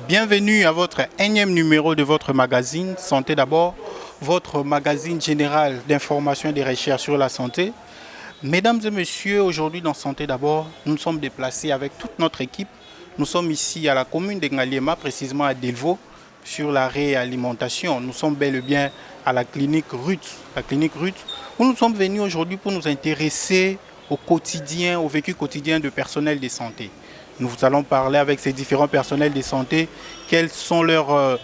Bienvenue à votre énième numéro de votre magazine Santé d'abord, votre magazine général d'information et de recherche sur la santé. Mesdames et messieurs, aujourd'hui dans Santé d'abord, nous sommes déplacés avec toute notre équipe. Nous sommes ici à la commune de Ngaliema, précisément à Delvaux, sur la réalimentation. Nous sommes bel et bien à la clinique Ruth. La clinique Ruth, où nous sommes venus aujourd'hui pour nous intéresser au quotidien, au vécu quotidien de personnel de santé. Nous allons parler avec ces différents personnels de santé, quelles sont leurs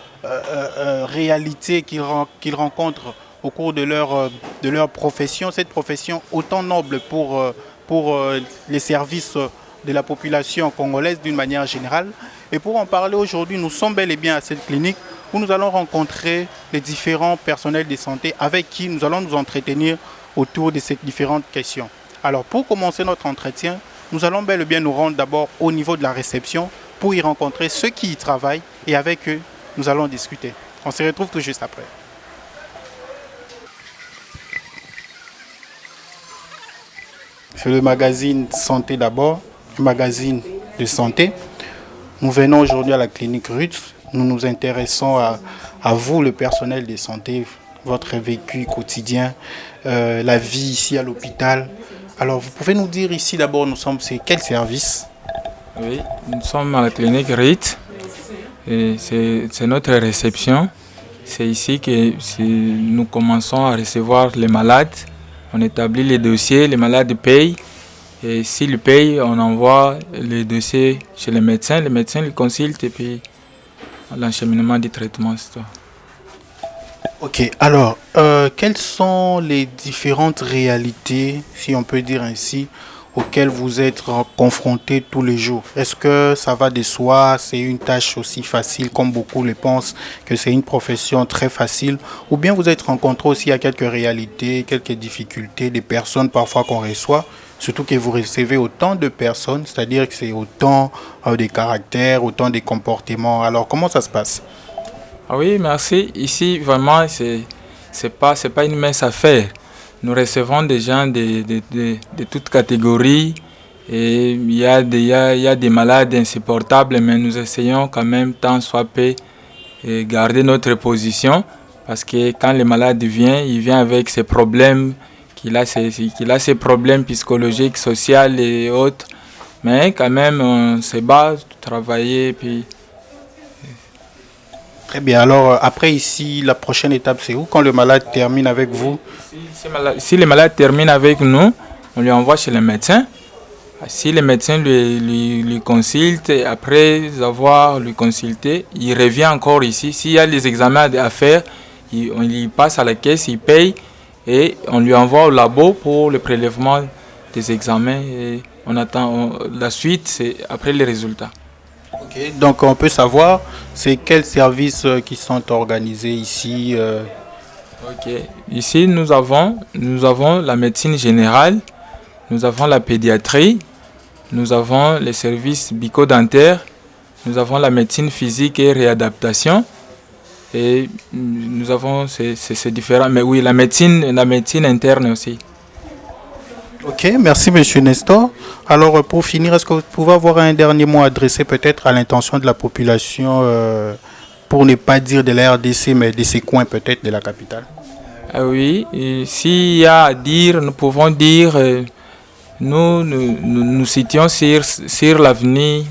réalités qu'ils rencontrent au cours de leur profession, cette profession autant noble pour les services de la population congolaise d'une manière générale. Et pour en parler aujourd'hui, nous sommes bel et bien à cette clinique où nous allons rencontrer les différents personnels de santé avec qui nous allons nous entretenir autour de ces différentes questions. Alors pour commencer notre entretien, nous allons bel et bien nous rendre d'abord au niveau de la réception pour y rencontrer ceux qui y travaillent et avec eux, nous allons discuter. On se retrouve tout juste après. C'est le magazine Santé d'abord, le magazine de santé. Nous venons aujourd'hui à la clinique Ruth. Nous nous intéressons à vous, le personnel de santé, votre vécu quotidien, la vie ici à l'hôpital. Alors, vous pouvez nous dire ici d'abord, c'est quel service? Oui, nous sommes à la clinique RIT. C'est notre réception. C'est ici que nous commençons à recevoir les malades. On établit les dossiers, les malades payent. Et s'ils payent, on envoie les dossiers chez les médecins. Les médecins les consultent et puis l'encheminement du traitement, c'est tout. Ok, alors, quelles sont les différentes réalités, si on peut dire ainsi, auxquelles vous êtes confrontés tous les jours? Est-ce que ça va de soi, c'est une tâche aussi facile comme beaucoup le pensent, que c'est une profession très facile? Ou bien vous êtes rencontrés aussi à quelques réalités, quelques difficultés, des personnes parfois qu'on reçoit, surtout que vous recevez autant de personnes, c'est-à-dire que c'est autant des caractères, autant des comportements. Alors, comment ça se passe? Ah oui, merci. Ici, vraiment, c'est pas une mince affaire. Nous recevons des gens de toutes catégories. Et il y a des malades insupportables, mais nous essayons quand même, tant soit peu, de garder notre position. Parce que quand le malade vient, il vient avec ses problèmes, qu'il a ses problèmes psychologiques, sociaux et autres. Mais quand même, on se bat, travailler, puis... Très bien. Alors, après ici, la prochaine étape, c'est où? Quand le malade termine avec vous? Si le malade termine avec nous, on lui envoie chez le médecin. Si le médecin lui consulte, après avoir lui consulté, il revient encore ici. S'il y a des examens à faire, on lui passe à la caisse, il paye et on lui envoie au labo pour le prélèvement des examens. Et on attend la suite, c'est après les résultats. Okay. Donc on peut savoir c'est quels services qui sont organisés ici. Ok. Ici nous avons la médecine générale, nous avons la pédiatrie, nous avons les services bucco-dentaires, nous avons la médecine physique et réadaptation et nous avons c'est différent. Mais oui, la médecine interne aussi. Ok, merci Monsieur Nestor. Alors pour finir, est-ce que vous pouvez avoir un dernier mot adressé peut-être à l'intention de la population, pour ne pas dire de la RDC, mais de ces coins peut-être de la capitale? Ah oui, s'il y a à dire, nous pouvons dire, nous citions sur l'avenue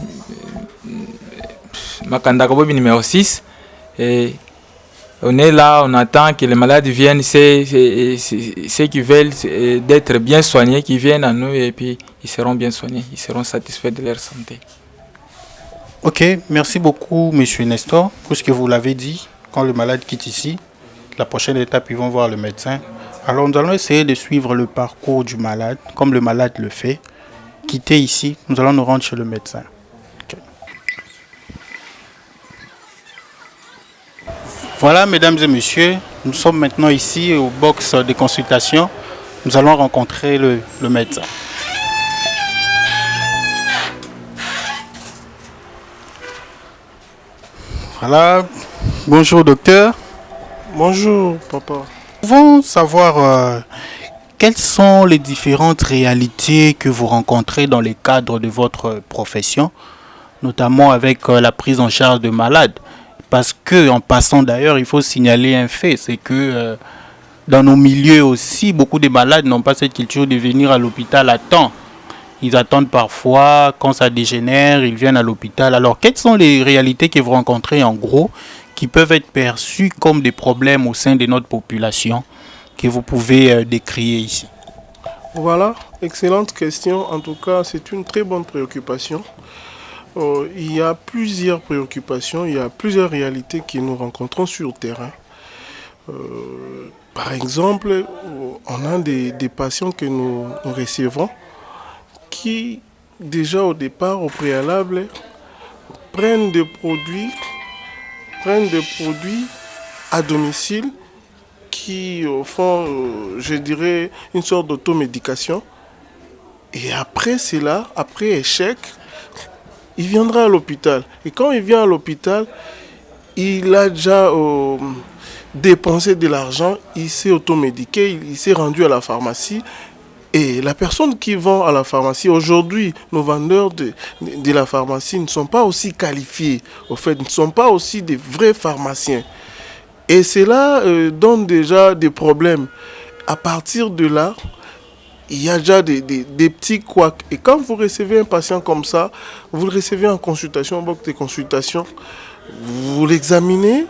Makandakabobi numéro 6. Et on est là, on attend que les malades viennent, ceux qui veulent d'être bien soignés, qui viennent à nous et puis ils seront bien soignés, ils seront satisfaits de leur santé. Ok, merci beaucoup Monsieur Nestor. Puisque vous l'avez dit, quand le malade quitte ici, la prochaine étape, ils vont voir le médecin. Alors nous allons essayer de suivre le parcours du malade, comme le malade le fait. Quitter ici, nous allons nous rendre chez le médecin. Okay. Voilà, mesdames et messieurs, nous sommes maintenant ici au box de consultation. Nous allons rencontrer le médecin. Voilà, bonjour docteur. Bonjour papa. Nous pouvons savoir quelles sont les différentes réalités que vous rencontrez dans le cadre de votre profession, notamment avec la prise en charge de malades? Parce que, en passant d'ailleurs, il faut signaler un fait, c'est que dans nos milieux aussi, beaucoup de malades n'ont pas cette culture de venir à l'hôpital à temps. Ils attendent parfois, quand ça dégénère, ils viennent à l'hôpital. Alors, quelles sont les réalités que vous rencontrez en gros qui peuvent être perçues comme des problèmes au sein de notre population que vous pouvez décrire ici? Voilà, excellente question. En tout cas, c'est une très bonne préoccupation. Il y a plusieurs préoccupations, il y a plusieurs réalités que nous rencontrons sur le terrain. Par exemple, on a des patients que nous recevons qui, déjà au départ, au préalable, prennent des produits à domicile qui font, je dirais, une sorte d'automédication. Et après cela, après échec, il viendra à l'hôpital. Et quand il vient à l'hôpital, il a déjà dépensé de l'argent, il s'est automédiqué, il s'est rendu à la pharmacie. Et la personne qui vend à la pharmacie, aujourd'hui, nos vendeurs de la pharmacie ne sont pas aussi qualifiés, au fait, ne sont pas aussi des vrais pharmaciens. Et cela donne déjà des problèmes. À partir de là, il y a déjà des petits couacs. Et quand vous recevez un patient comme ça, vous le recevez en consultation, en bloc de consultation, vous l'examinez.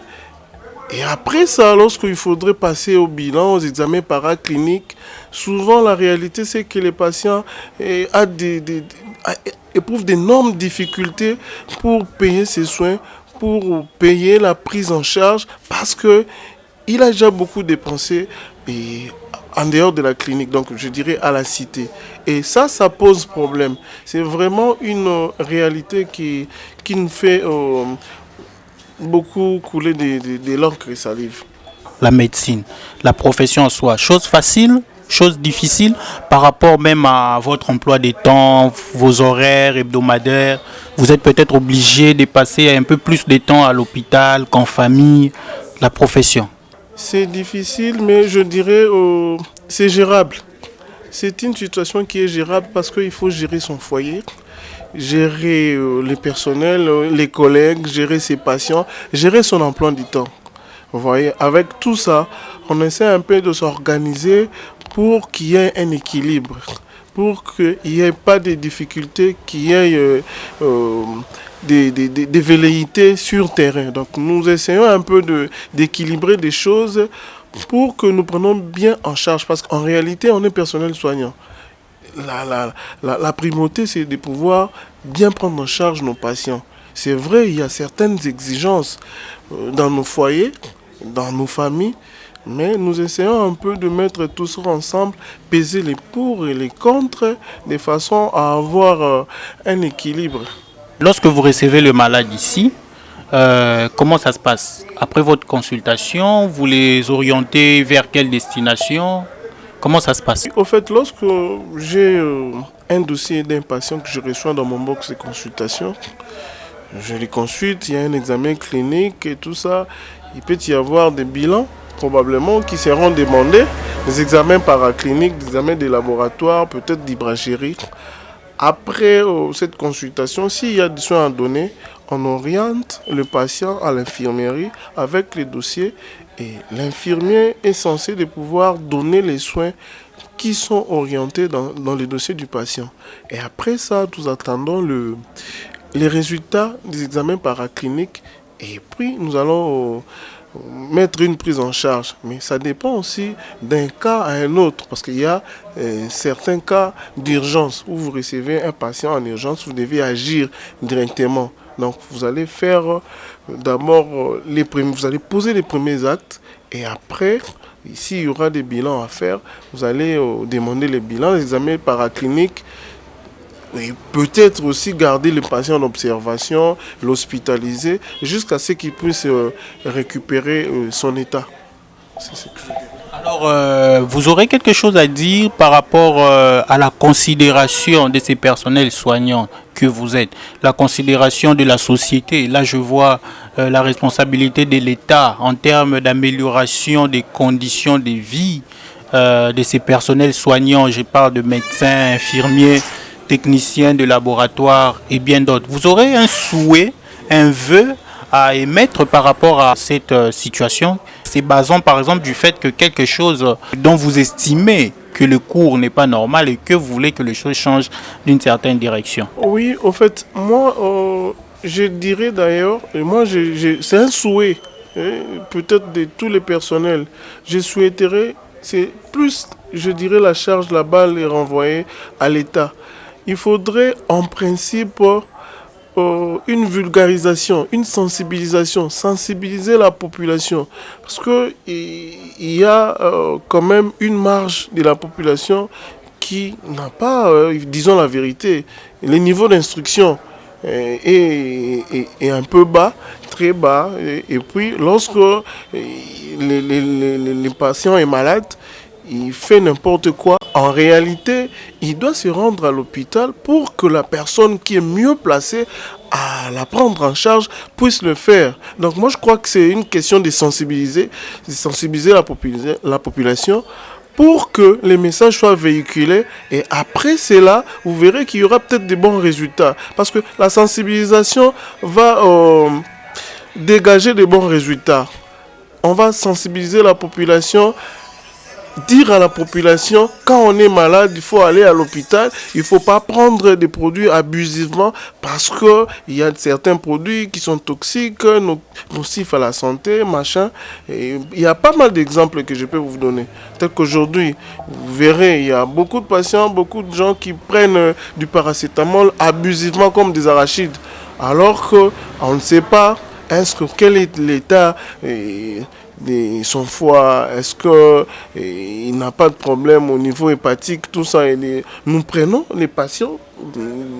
Et après ça, lorsqu'il faudrait passer au bilan, aux examens paracliniques, souvent la réalité c'est que les patients éprouvent d'énormes difficultés pour payer ses soins, pour payer la prise en charge, parce qu'il a déjà beaucoup dépensé en dehors de la clinique, donc je dirais à la cité. Et ça pose problème. C'est vraiment une réalité qui nous fait beaucoup couler de l'encre et salive. La médecine, la profession en soi, chose facile, chose difficile par rapport même à votre emploi des temps, vos horaires hebdomadaires. Vous êtes peut-être obligé de passer un peu plus de temps à l'hôpital qu'en famille, la profession. C'est difficile, mais je dirais c'est gérable. C'est une situation qui est gérable parce qu'il faut gérer son foyer, gérer les personnels, les collègues, gérer ses patients, gérer son emploi du temps. Vous voyez, avec tout ça, on essaie un peu de s'organiser pour qu'il y ait un équilibre, pour qu'il n'y ait pas de difficultés, qu'il y ait des velléités sur terrain. Donc nous essayons un peu d'équilibrer des choses pour que nous prenions bien en charge, parce qu'en réalité, on est personnel soignant. La primauté, c'est de pouvoir bien prendre en charge nos patients. C'est vrai, il y a certaines exigences dans nos foyers, dans nos familles, mais nous essayons un peu de mettre tout ça ensemble, peser les pour et les contre, de façon à avoir un équilibre. Lorsque vous recevez le malade ici, comment ça se passe? Après votre consultation, vous les orientez vers quelle destination? Comment ça se passe? Au fait, lorsque j'ai un dossier d'un patient que je reçois dans mon box de consultation, je les consulte, il y a un examen clinique et tout ça. Il peut y avoir des bilans probablement qui seront demandés, des examens paracliniques, des examens de laboratoire, peut-être d'imagerie. Après cette consultation, s'il y a des soins à donner, on oriente le patient à l'infirmerie avec les dossiers. Et l'infirmier est censé de pouvoir donner les soins qui sont orientés dans le dossier du patient. Et après ça, nous attendons les résultats des examens paracliniques. Et puis, nous allons mettre une prise en charge. Mais ça dépend aussi d'un cas à un autre. Parce qu'il y a certains cas d'urgence où vous recevez un patient en urgence, vous devez agir directement. Donc vous allez faire d'abord vous allez poser les premiers actes et après, s'il y aura des bilans à faire, vous allez demander les bilans, les examens paracliniques et peut-être aussi garder le patient en observation, l'hospitaliser jusqu'à ce qu'il puisse récupérer son état. C'est ce que je veux dire. Alors, vous aurez quelque chose à dire par rapport à la considération de ces personnels soignants que vous êtes, la considération de la société. Là, je vois la responsabilité de l'État en termes d'amélioration des conditions de vie de ces personnels soignants. Je parle de médecins, infirmiers, techniciens de laboratoire et bien d'autres. Vous aurez un souhait, un vœu à émettre par rapport à cette situation. C'est basant par exemple du fait que quelque chose dont vous estimez que le cours n'est pas normal et que vous voulez que les choses changent d'une certaine direction. Oui, au fait, moi, je dirais d'ailleurs, et moi, c'est un souhait, peut-être de tous les personnels. Je souhaiterais, c'est plus, je dirais, la charge, la balle est renvoyée à l'État. Il faudrait, en principe, une vulgarisation, une sensibilisation, sensibiliser la population. Parce qu'il y a quand même une marge de la population qui n'a pas, disons la vérité, le niveau d'instruction est un peu bas, très bas. Et puis, lorsque les patient est malade, il fait n'importe quoi. En réalité, il doit se rendre à l'hôpital pour que la personne qui est mieux placée à la prendre en charge puisse le faire. Donc moi, je crois que c'est une question de sensibiliser la population pour que les messages soient véhiculés. Et après cela, vous verrez qu'il y aura peut-être des bons résultats. Parce que la sensibilisation va dégager de bons résultats. On va sensibiliser la population, dire à la population, quand on est malade, il faut aller à l'hôpital, il ne faut pas prendre des produits abusivement parce qu'il y a certains produits qui sont toxiques, nocifs à la santé, machin. Et il y a pas mal d'exemples que je peux vous donner. Tel qu'aujourd'hui, vous verrez, il y a beaucoup de patients, beaucoup de gens qui prennent du paracétamol abusivement comme des arachides. Alors qu'on ne sait pas quel est l'état de son foie, est-ce qu'il n'a pas de problème au niveau hépatique, tout ça. Nous prenons les patients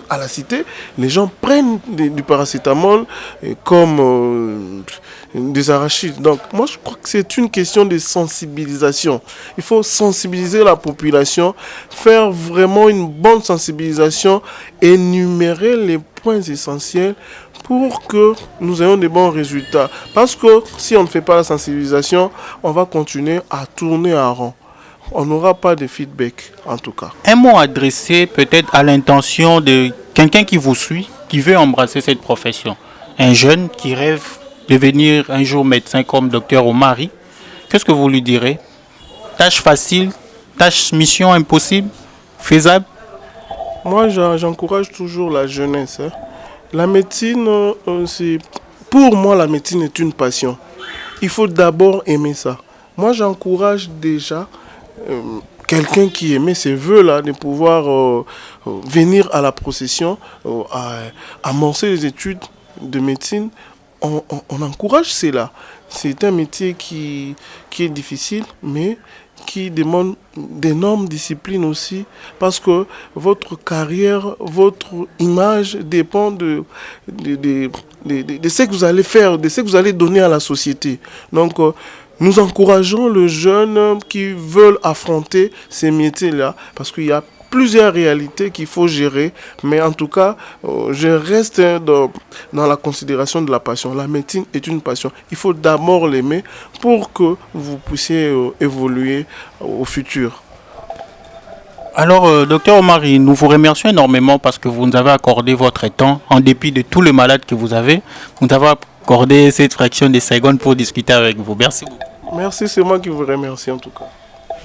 à la cité, les gens prennent du paracétamol comme des arachides. Donc moi je crois que c'est une question de sensibilisation. Il faut sensibiliser la population, faire vraiment une bonne sensibilisation, énumérer les points essentiels pour que nous ayons de bons résultats. Parce que si on ne fait pas la sensibilisation, on va continuer à tourner en rond. On n'aura pas de feedback, en tout cas. Un mot adressé peut-être à l'intention de quelqu'un qui vous suit, qui veut embrasser cette profession. Un jeune qui rêve de devenir un jour médecin comme docteur Omari. Qu'est-ce que vous lui direz? Tâche facile, mission impossible, faisable? Moi, j'encourage toujours la jeunesse. La médecine, pour moi, la médecine est une passion. Il faut d'abord aimer ça. Moi, j'encourage déjà quelqu'un qui aimait ces vœux-là de pouvoir venir à la procession, amorcer les études de médecine. On encourage cela. C'est un métier qui est difficile, mais qui demande d'énormes disciplines aussi, parce que votre carrière, votre image dépend de ce que vous allez faire, de ce que vous allez donner à la société. Donc, nous encourageons les jeunes qui veulent affronter ces métiers-là, parce qu'il y a plusieurs réalités qu'il faut gérer, mais en tout cas, je reste dans la considération de la passion. La médecine est une passion. Il faut d'abord l'aimer pour que vous puissiez évoluer au futur. Alors, docteur Omari, nous vous remercions énormément parce que vous nous avez accordé votre temps, en dépit de tous les malades que vous avez. Vous nous avez accordé cette fraction de secondes pour discuter avec vous. Merci beaucoup. Merci, c'est moi qui vous remercie en tout cas.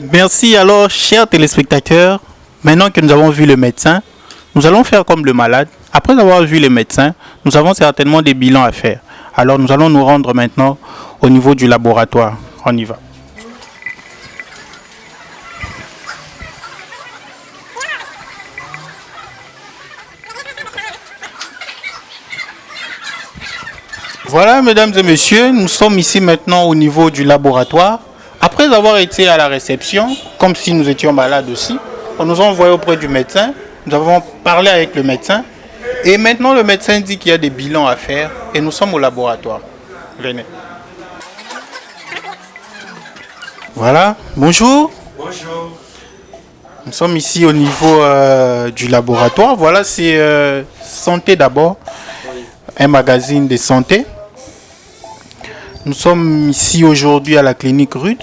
Merci alors, chers téléspectateurs. Maintenant que nous avons vu le médecin, nous allons faire comme le malade. Après avoir vu le médecin, nous avons certainement des bilans à faire. Alors nous allons nous rendre maintenant au niveau du laboratoire. On y va. Voilà, mesdames et messieurs, nous sommes ici maintenant au niveau du laboratoire. Après avoir été à la réception, comme si nous étions malades aussi, on nous a envoyé auprès du médecin, nous avons parlé avec le médecin et maintenant le médecin dit qu'il y a des bilans à faire et nous sommes au laboratoire. Venez. Voilà, bonjour. Bonjour. Nous sommes ici au niveau du laboratoire. Voilà, c'est Santé d'abord, un magazine de santé. Nous sommes ici aujourd'hui à la clinique Ruth.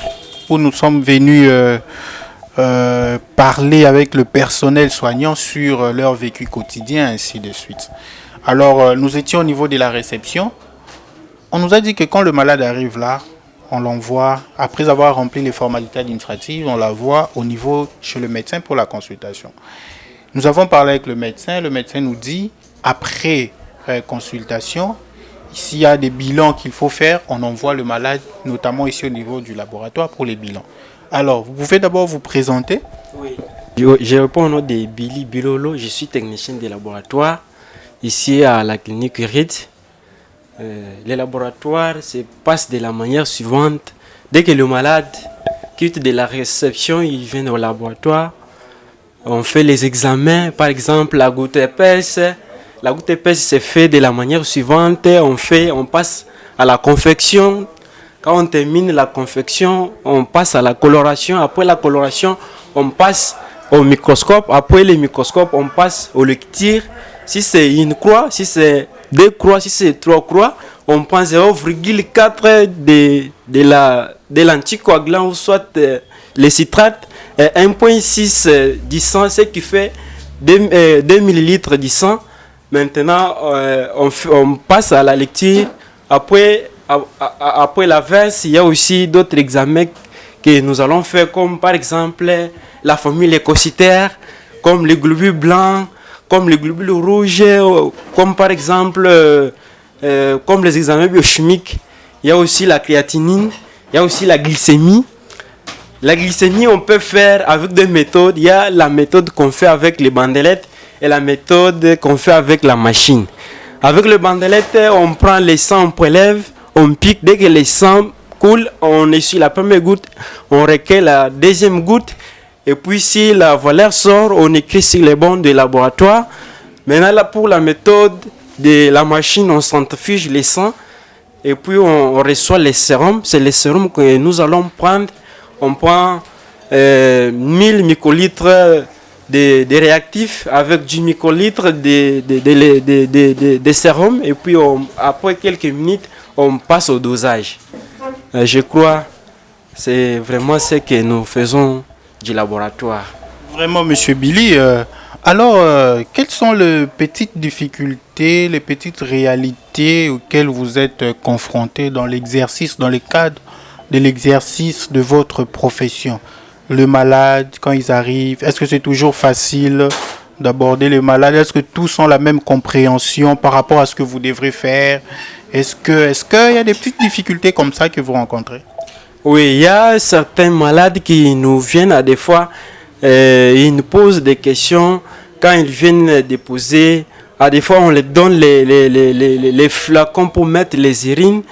où nous sommes venus parler avec le personnel soignant sur leur vécu quotidien, ainsi de suite. Alors, nous étions au niveau de la réception. On nous a dit que quand le malade arrive là, on l'envoie, après avoir rempli les formalités administratives, on l'envoie au niveau chez le médecin pour la consultation. Nous avons parlé avec le médecin nous dit, après consultation, s'il y a des bilans qu'il faut faire, on envoie le malade, notamment ici au niveau du laboratoire pour les bilans. Alors, vous pouvez d'abord vous présenter. Oui. Je réponds au nom de Billy Bilolo, je suis technicien de laboratoire ici à la clinique RID. Les laboratoires se passent de la manière suivante. Dès que le malade quitte de la réception, il vient au laboratoire. On fait les examens, par exemple la goutte épaisse. La goutte épaisse se fait de la manière suivante. On passe à la confection. Quand on termine la confection, on passe à la coloration. Après la coloration, on passe au microscope. Après le microscope, on passe au lecture. Si c'est une croix, si c'est deux croix, si c'est trois croix, on prend 0,4 de l'anticoagulant ou soit le citrate, 1,6 du sang, ce qui fait 2 ml du sang. Maintenant, on passe à la lecture. Après la verse, il y a aussi d'autres examens que nous allons faire, comme par exemple la formule leucocytaire, comme les globules blancs, comme les globules rouges, comme par exemple comme les examens biochimiques. Il y a aussi la créatinine, il y a aussi la glycémie. La glycémie, on peut faire avec deux méthodes. Il y a la méthode qu'on fait avec les bandelettes et la méthode qu'on fait avec la machine. Avec le bandelette, on prend le sang, on prélève, on pique. Dès que le sang coule, on essuie la première goutte, on recueille la deuxième goutte. Et puis si la valeur sort, on écrit sur les bancs de laboratoire. Maintenant, là, pour la méthode de la machine, on centrifuge les sangs. Et puis on reçoit les sérums. C'est les sérums que nous allons prendre. On prend 1000 microlitres de réactifs avec 10 microlitres de sérum. Et puis après quelques minutes, on passe au dosage. Je crois que c'est vraiment ce que nous faisons du laboratoire. Vraiment, Monsieur Billy. Alors, quelles sont les petites difficultés, les petites réalités auxquelles vous êtes confrontés dans l'exercice, dans le cadre de l'exercice de votre profession? Le malade, quand ils arrivent, est-ce que c'est toujours facile d'aborder le malade? Est-ce que tous ont la même compréhension par rapport à ce que vous devrez faire? Est-ce qu'il y a des petites difficultés comme ça que vous rencontrez? Oui, il y a certains malades qui nous viennent à des fois, ils nous posent des questions. Quand ils viennent déposer, à des fois on les donne les flacons pour mettre les urines,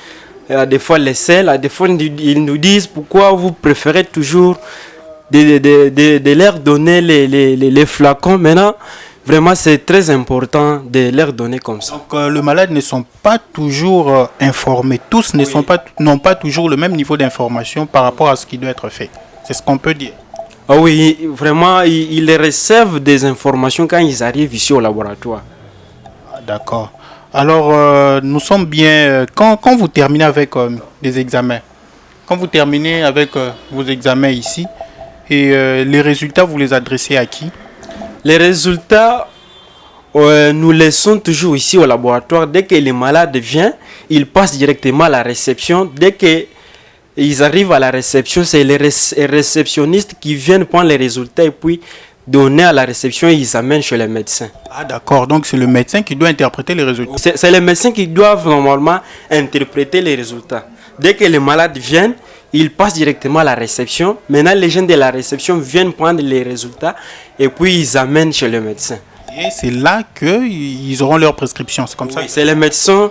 à des fois les sels, à des fois ils nous disent pourquoi vous préférez toujours de leur donner les flacons. Maintenant, vraiment c'est très important de leur donner comme ça. Donc les malades ne sont pas toujours informés, tous n'ont pas toujours le même niveau d'information par rapport à ce qui doit être fait. C'est ce qu'on peut dire. Ah oui, vraiment, ils reçoivent des informations quand ils arrivent ici au laboratoire. D'accord. Alors, nous sommes bien... Quand vous terminez avec des examens, quand vous terminez avec vos examens ici, et les résultats, vous les adressez à qui? Les résultats, nous les laissons toujours ici au laboratoire. Dès que les malades viennent, ils passent directement à la réception. Dès que ils arrivent à la réception, c'est les réceptionnistes qui viennent prendre les résultats et puis donner à la réception et ils amènent chez le médecin. Ah d'accord, donc c'est le médecin qui doit interpréter les résultats. C'est les médecins qui doivent normalement interpréter les résultats. Dès que les malades viennent, ils passent directement à la réception. Maintenant, les gens de la réception viennent prendre les résultats et puis ils amènent chez le médecin. Et c'est là qu'ils auront leur prescription, c'est comme ça? C'est les médecins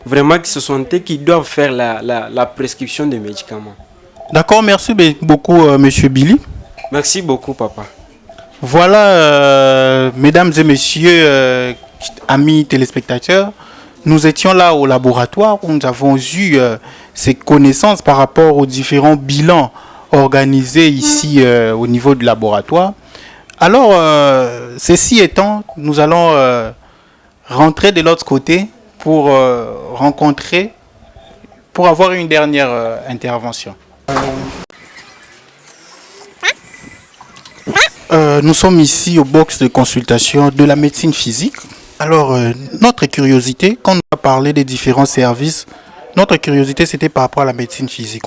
vraiment qui se sentent qui doivent faire la prescription des médicaments. D'accord, merci beaucoup Monsieur Billy. Merci beaucoup papa. Voilà, mesdames et messieurs, amis téléspectateurs, nous étions là au laboratoire où nous avons eu ces connaissances par rapport aux différents bilans organisés ici au niveau du laboratoire. Alors, ceci étant, nous allons rentrer de l'autre côté pour avoir une dernière intervention. Nous sommes ici au box de consultation de la médecine physique. Alors, notre curiosité, quand on a parlé des différents services, notre curiosité c'était par rapport à la médecine physique.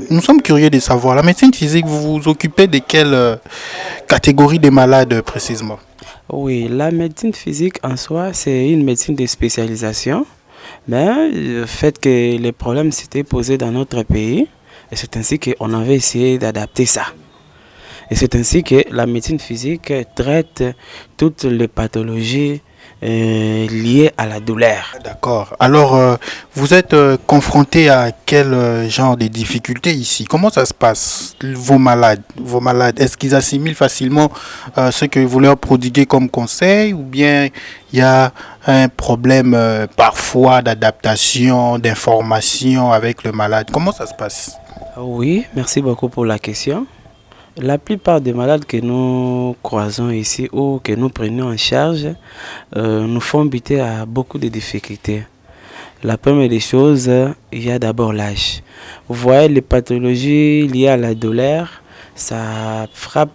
Nous sommes curieux de savoir, la médecine physique, vous vous occupez de quelle catégorie des malades précisément? Oui, la médecine physique en soi, c'est une médecine de spécialisation, mais le fait que les problèmes s'étaient posés dans notre pays, et c'est ainsi qu'on avait essayé d'adapter ça. Et c'est ainsi que la médecine physique traite toutes les pathologies liées à la douleur. D'accord. Alors, vous êtes confronté à quel genre de difficultés ici? Comment ça se passe, vos malades, est-ce qu'ils assimilent facilement ce que vous leur prodiguez comme conseil ou bien il y a un problème parfois d'adaptation, d'information avec le malade? Comment ça se passe? Oui, merci beaucoup pour la question. La plupart des malades que nous croisons ici ou que nous prenons en charge nous font buter à beaucoup de difficultés. La première des choses, il y a d'abord l'âge. Vous voyez, les pathologies liées à la douleur, ça frappe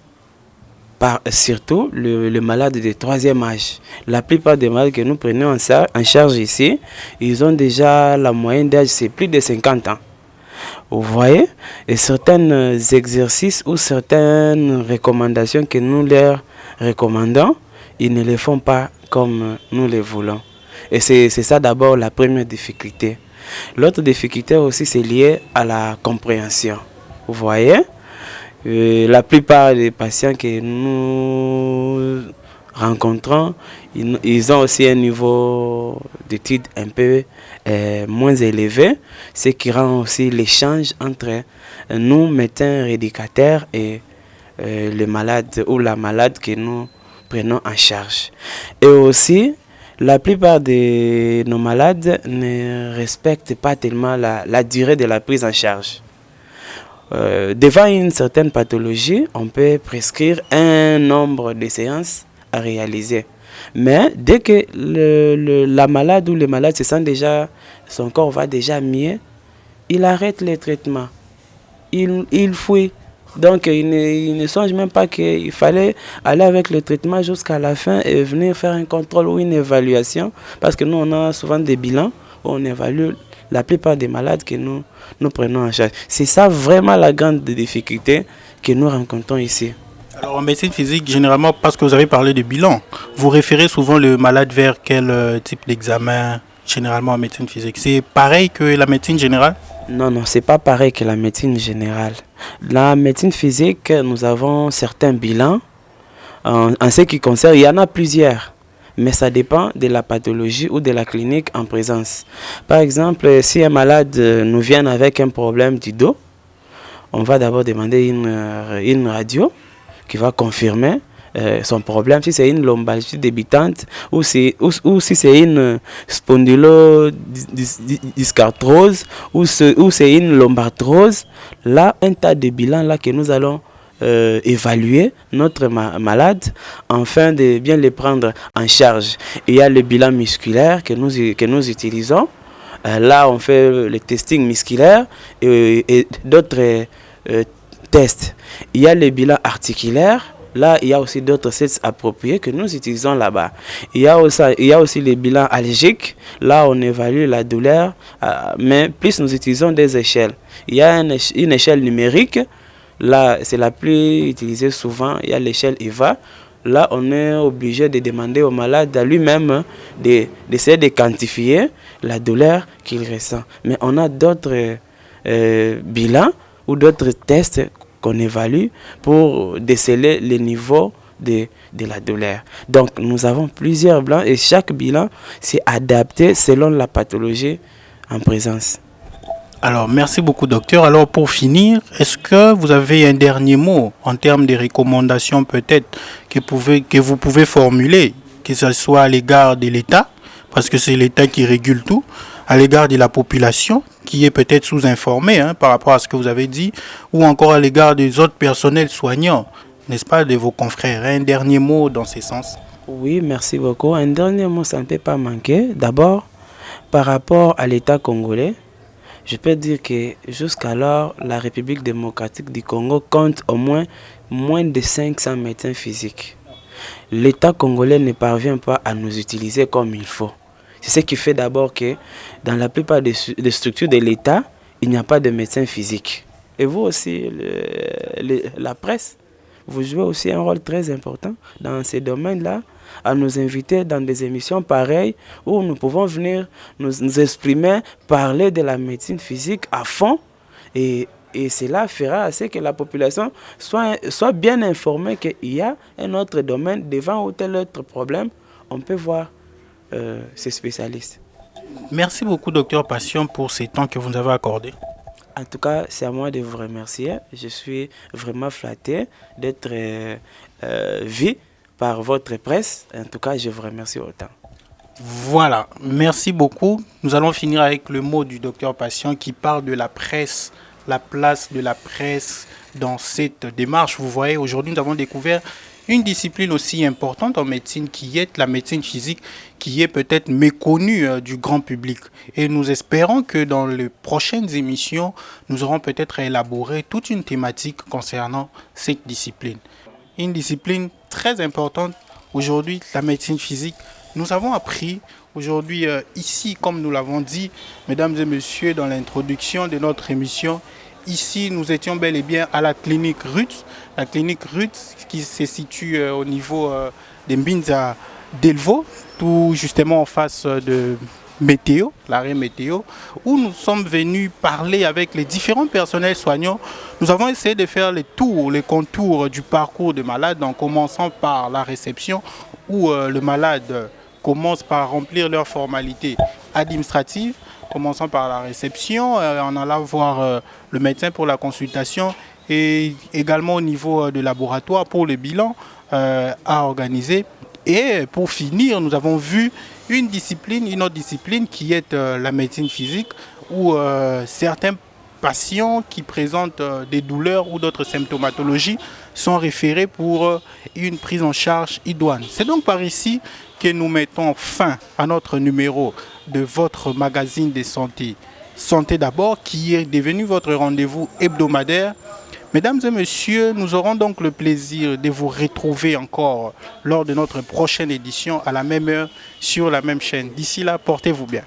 surtout le malade de troisième âge. La plupart des malades que nous prenons en charge ici, ils ont déjà la moyenne d'âge, c'est plus de 50 ans. Vous voyez, et certains exercices ou certaines recommandations que nous leur recommandons, ils ne les font pas comme nous les voulons. Et c'est ça d'abord la première difficulté. L'autre difficulté aussi, c'est lié à la compréhension. Vous voyez, la plupart des patients que nous rencontrons, ils ont aussi un niveau d'études un peu moins élevé, ce qui rend aussi l'échange entre nous, médecins éducateurs, et le malade ou la malade que nous prenons en charge. Et aussi, la plupart de nos malades ne respectent pas tellement la durée de la prise en charge. Devant une certaine pathologie, on peut prescrire un nombre de séances à réaliser. Mais dès que la malade ou le malade se sent déjà, son corps va déjà mieux, il arrête le traitement. Il fuit. Donc il ne songe même pas qu'il fallait aller avec le traitement jusqu'à la fin et venir faire un contrôle ou une évaluation. Parce que nous, on a souvent des bilans où on évalue la plupart des malades que nous prenons en charge. C'est ça vraiment la grande difficulté que nous rencontrons ici. Alors en médecine physique, généralement, parce que vous avez parlé de bilan, vous référez souvent le malade vers quel type d'examen généralement en médecine physique? C'est pareil que la médecine générale? Non, c'est pas pareil que la médecine générale. La médecine physique, nous avons certains bilans. En ce qui concerne, il y en a plusieurs, mais ça dépend de la pathologie ou de la clinique en présence. Par exemple, si un malade nous vient avec un problème du dos, on va d'abord demander une radio qui va confirmer son problème, si c'est une lombalgie débutante ou si c'est une spondylodyscarthrose ou c'est une lombarthrose. Là, un tas de bilans là que nous allons évaluer notre malade afin de bien les prendre en charge. Il y a le bilan musculaire que nous utilisons. Là, on fait le testing musculaire et d'autres tests. Il y a le bilan articulaire. Là, il y a aussi d'autres tests appropriés que nous utilisons là-bas. Il y a aussi les bilans allergiques. Là, on évalue la douleur, mais plus nous utilisons des échelles. Il y a une échelle numérique. Là, c'est la plus utilisée souvent. Il y a l'échelle EVA. Là, on est obligé de demander au malade à lui-même d'essayer de quantifier la douleur qu'il ressent. Mais on a d'autres bilans ou d'autres tests qu'on évalue pour déceler le niveau de la douleur. Donc, nous avons plusieurs bilans et chaque bilan s'est adapté selon la pathologie en présence. Alors, merci beaucoup, docteur. Alors, pour finir, est-ce que vous avez un dernier mot en termes de recommandations peut-être que vous pouvez formuler, que ce soit à l'égard de l'État, parce que c'est l'État qui régule tout, à l'égard de la population, qui est peut-être sous-informée par rapport à ce que vous avez dit, ou encore à l'égard des autres personnels soignants, n'est-ce pas, de vos confrères? Un dernier mot dans ce sens? Oui, merci beaucoup. Un dernier mot, ça ne peut pas manquer. D'abord, par rapport à l'État congolais, je peux dire que jusqu'alors, la République démocratique du Congo compte au moins moins de 500 médecins physiques. L'État congolais ne parvient pas à nous utiliser comme il faut. C'est ce qui fait d'abord que dans la plupart des structures de l'État, il n'y a pas de médecins physiques. Et vous aussi, la presse, vous jouez aussi un rôle très important dans ces domaines-là, à nous inviter dans des émissions pareilles où nous pouvons venir nous exprimer, parler de la médecine physique à fond. Et cela fera à ce que la population soit bien informée qu'il y a un autre domaine devant ou tel autre problème. On peut voir ces spécialistes. Merci beaucoup, docteur Passion, pour ces temps que vous nous avez accordés. En tout cas, c'est à moi de vous remercier. Je suis vraiment flatté d'être vu par votre presse. En tout cas, je vous remercie autant. Voilà, merci beaucoup. Nous allons finir avec le mot du docteur Passion qui parle de la presse, la place de la presse dans cette démarche. Vous voyez, aujourd'hui, nous avons découvert une discipline aussi importante en médecine qui est la médecine physique, qui est peut-être méconnue du grand public. Et nous espérons que dans les prochaines émissions, nous aurons peut-être élaboré toute une thématique concernant cette discipline. Une discipline très importante aujourd'hui, la médecine physique. Nous avons appris aujourd'hui ici, comme nous l'avons dit, mesdames et messieurs, dans l'introduction de notre émission, ici, nous étions bel et bien à la clinique Ruth. La clinique Ruth qui se situe au niveau des Mbinza d'Elvo, tout justement en face de Météo, l'arrêt Météo, où nous sommes venus parler avec les différents personnels soignants. Nous avons essayé de faire les contours du parcours de malade en commençant par la réception où le malade commence par remplir leurs formalités administratives, commençant par la réception, en allant voir le médecin pour la consultation et également au niveau de laboratoire pour le bilan à organiser. Et pour finir, nous avons vu une autre discipline qui est la médecine physique où certains patients qui présentent des douleurs ou d'autres symptomatologies sont référés pour une prise en charge idoine. C'est donc par ici que nous mettons fin à notre numéro de votre magazine de santé. Santé d'abord, qui est devenu votre rendez-vous hebdomadaire. Mesdames et messieurs, nous aurons donc le plaisir de vous retrouver encore lors de notre prochaine édition à la même heure sur la même chaîne. D'ici là, portez-vous bien.